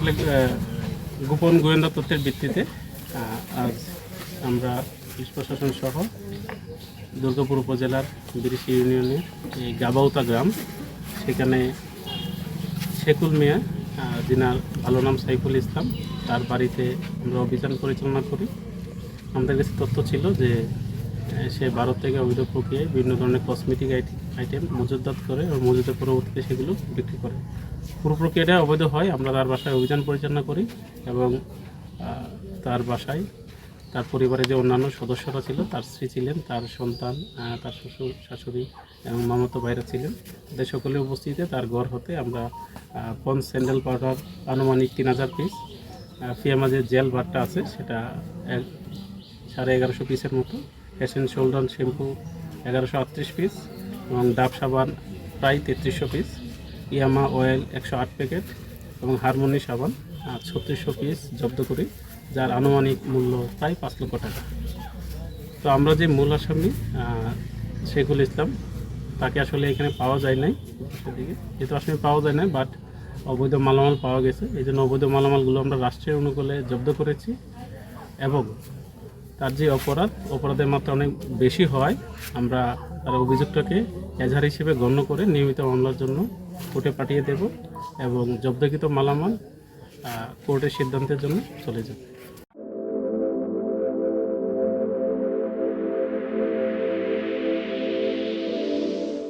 আসলে গোপন গোয়েন্দা তথ্যের ভিত্তিতে আজ আমরা পুলিশ প্রশাসন সহ দুর্গাপুর উপজেলার বিরিশি ইউনিয়নের এই গাবাউতা গ্রাম, সেখানে শেকুল মিয়া, যিনার ভালো নাম সাইফুল ইসলাম, তার বাড়িতে আমরা অভিযান পরিচালনা করি। আমাদের কাছে তথ্য ছিল যে সে ভারত থেকে অবৈধ প্রক্রিয়ায় বিভিন্ন ধরনের কসমেটিক আইটেম মজুতজাত করে এবং মজুদের পরবর্তীতে সেগুলো বিক্রি করে। পুরো প্রক্রিয়াটা অবৈধ হয়। আমরা তার বাসায় অভিযান পরিচালনা করি এবং তার বাসায় তার পরিবারে যে অন্যান্য সদস্যরা ছিল, তার স্ত্রী ছিলেন, তার সন্তান, তার শ্বশুর শাশুড়ি এবং মামাতো ভাইরা ছিলেন, তাদের সকলের উপস্থিতিতে তার ঘর হতে আমরা পন্স স্যান্ডেল পাউডার আনুমানিক 3000 পিস, ফিয়ামা যে জেল বারটা আছে সেটা 1150 পিসের মতো, head and shoulder shampoo 1138 piece এবং ডাব সাবান প্রায় 3300 পিস, ইয়ামা অয়েল 108 প্যাকেট এবং হারমোনি সাবান 3600 পিস জব্দ করি, যার আনুমানিক মূল্য প্রায় 5 লক্ষ টাকা। তো আমরা যে মূল আসামি শেকুল ইসলাম, তাকে আসলে এখানে পাওয়া যায় নাই, দিকে যেহেতু আসামি পাওয়া যায় না, বাট অবৈধ মালামাল পাওয়া গেছে। এই জন্য অবৈধ মালামালগুলো আমরা রাষ্ট্রের অনুকূলে জব্দ করেছি এবং তার যে অপরাধের মাত্রা অনেক বেশি হয়, আমরা তার অভিযোগটাকে এজাহার হিসেবে গণ্য করে নিয়মিত মামলার জন্য কোর্টে পাঠিয়ে দেব এবং জব্দকৃত মালামাল কোর্টের সিদ্ধান্তের জন্য চলে যাবে।